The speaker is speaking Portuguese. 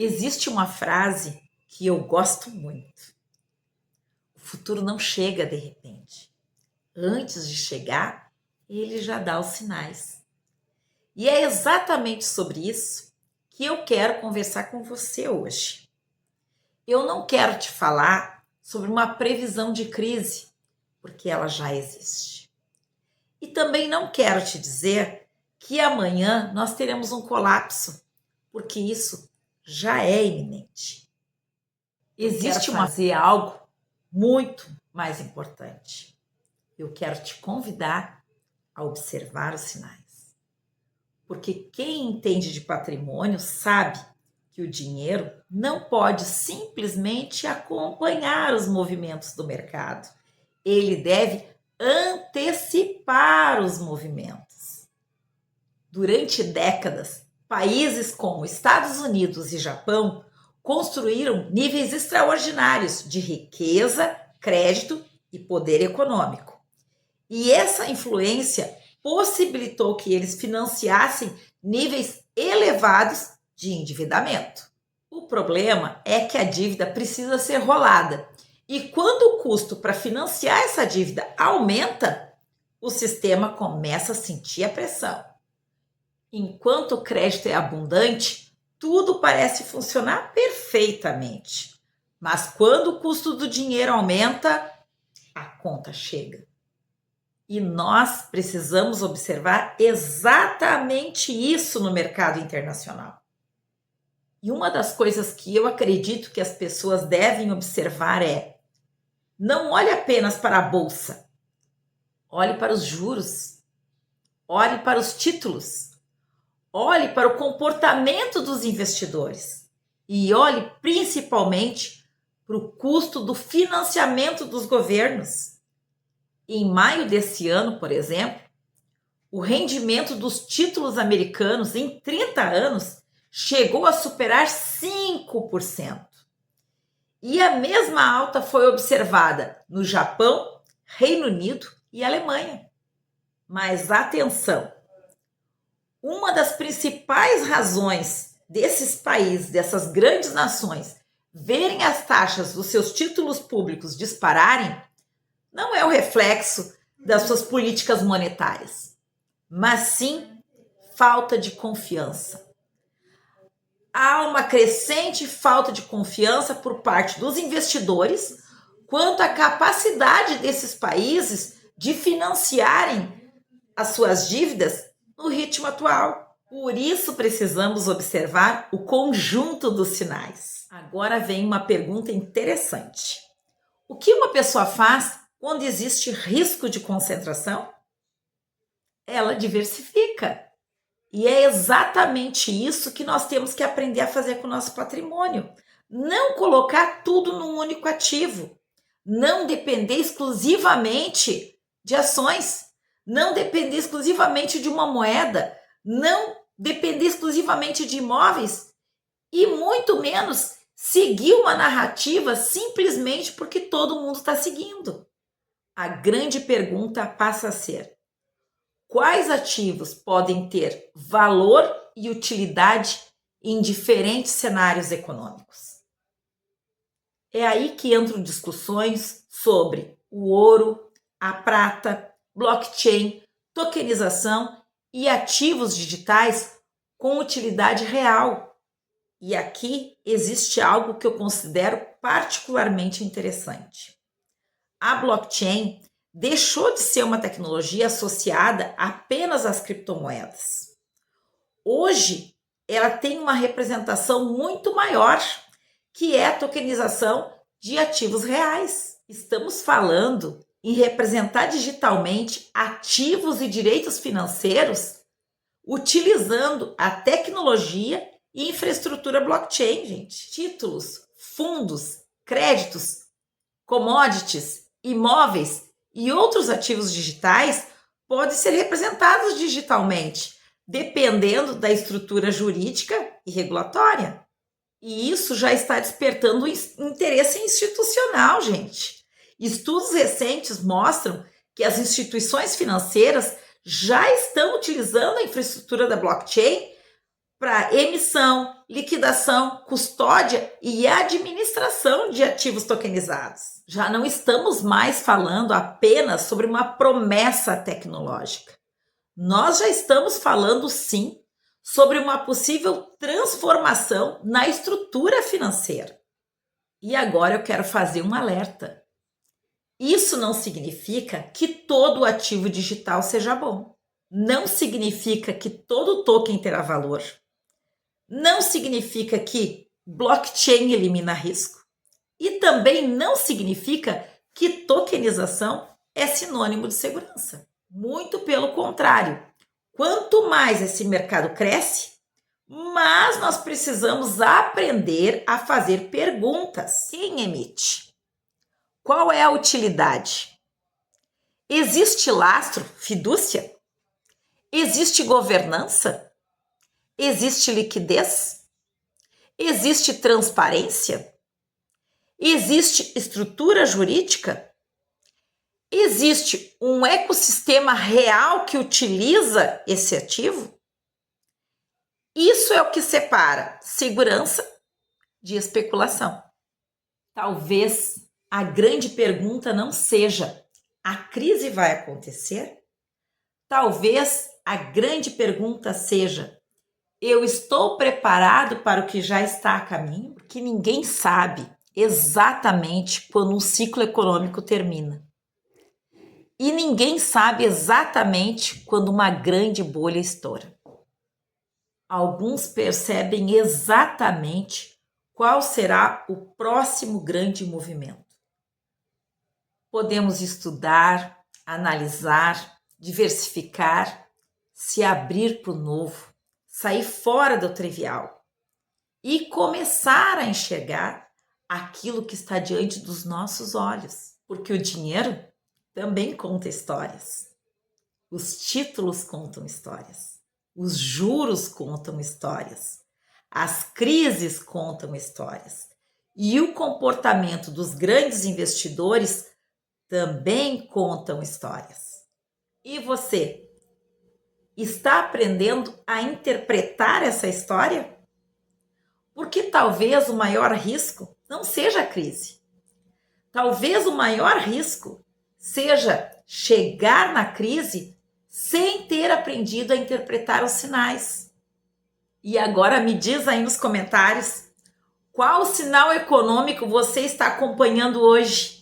Existe uma frase que eu gosto muito. O futuro não chega de repente. Antes de chegar, ele já dá os sinais. E é exatamente sobre isso que eu quero conversar com você hoje. Eu não quero te falar sobre uma previsão de crise, porque ela já existe. E também não quero te dizer que amanhã nós teremos um colapso, porque isso já é iminente. Existe fazer algo muito mais importante. Eu quero te convidar a observar os sinais. Porque quem entende de patrimônio sabe que o dinheiro não pode simplesmente acompanhar os movimentos do mercado. Ele deve antecipar os movimentos. Durante décadas, países como Estados Unidos e Japão construíram níveis extraordinários de riqueza, crédito e poder econômico. E essa influência possibilitou que eles financiassem níveis elevados de endividamento. O problema é que a dívida precisa ser rolada. E quando o custo para financiar essa dívida aumenta, o sistema começa a sentir a pressão. Enquanto o crédito é abundante, tudo parece funcionar perfeitamente. Mas quando o custo do dinheiro aumenta, a conta chega. E nós precisamos observar exatamente isso no mercado internacional. E uma das coisas que eu acredito que as pessoas devem observar é: não olhe apenas para a bolsa, olhe para os juros, olhe para os títulos, olhe para o comportamento dos investidores e olhe principalmente para o custo do financiamento dos governos. Em maio desse ano, por exemplo, o rendimento dos títulos americanos em 30 anos chegou a superar 5%. E a mesma alta foi observada no Japão, Reino Unido e Alemanha. Mas atenção! Uma das principais razões desses países, dessas grandes nações, verem as taxas dos seus títulos públicos dispararem não é o reflexo das suas políticas monetárias, mas sim falta de confiança. Há uma crescente falta de confiança por parte dos investidores quanto à capacidade desses países de financiarem as suas dívidas no ritmo atual. Por isso precisamos observar o conjunto dos sinais. Agora vem uma pergunta interessante. O que uma pessoa faz quando existe risco de concentração? Ela diversifica. E é exatamente isso que nós temos que aprender a fazer com o nosso patrimônio. Não colocar tudo num único ativo. Não depender exclusivamente de ações. Não depender exclusivamente de uma moeda. Não depender exclusivamente de imóveis. E muito menos seguir uma narrativa simplesmente porque todo mundo está seguindo. A grande pergunta passa a ser: quais ativos podem ter valor e utilidade em diferentes cenários econômicos? É aí que entram discussões sobre o ouro, a prata, blockchain, tokenização e ativos digitais com utilidade real. E aqui existe algo que eu considero particularmente interessante. A blockchain deixou de ser uma tecnologia associada apenas às criptomoedas. Hoje, ela tem uma representação muito maior, que é a tokenização de ativos reais. Estamos falando em representar digitalmente ativos e direitos financeiros utilizando a tecnologia e infraestrutura blockchain, gente. Títulos, fundos, créditos, commodities, imóveis e outros ativos digitais podem ser representados digitalmente, dependendo da estrutura jurídica e regulatória. E isso já está despertando interesse institucional, gente. Estudos recentes mostram que as instituições financeiras já estão utilizando a infraestrutura da blockchain para emissão, liquidação, custódia e administração de ativos tokenizados. Já não estamos mais falando apenas sobre uma promessa tecnológica. Nós já estamos falando, sim, sobre uma possível transformação na estrutura financeira. E agora eu quero fazer um alerta. Isso não significa que todo ativo digital seja bom. Não significa que todo token terá valor. Não significa que blockchain elimina risco. E também não significa que tokenização é sinônimo de segurança. Muito pelo contrário. Quanto mais esse mercado cresce, mais nós precisamos aprender a fazer perguntas. Quem emite? Qual é a utilidade? Existe lastro, fidúcia? Existe governança? Existe liquidez? Existe transparência? Existe estrutura jurídica? Existe um ecossistema real que utiliza esse ativo? Isso é o que separa segurança de especulação. Talvez a grande pergunta não seja: a crise vai acontecer? Talvez a grande pergunta seja: eu estou preparado para o que já está a caminho? Porque ninguém sabe exatamente quando um ciclo econômico termina. E ninguém sabe exatamente quando uma grande bolha estoura. Alguns percebem exatamente qual será o próximo grande movimento. Podemos estudar, analisar, diversificar, se abrir para o novo, sair fora do trivial e começar a enxergar aquilo que está diante dos nossos olhos, porque o dinheiro também conta histórias. Os títulos contam histórias. Os juros contam histórias. As crises contam histórias. E o comportamento dos grandes investidores também contam histórias. E você? Está aprendendo a interpretar essa história? Porque talvez o maior risco não seja a crise. Talvez o maior risco seja chegar na crise sem ter aprendido a interpretar os sinais. E agora me diz aí nos comentários qual sinal econômico você está acompanhando hoje.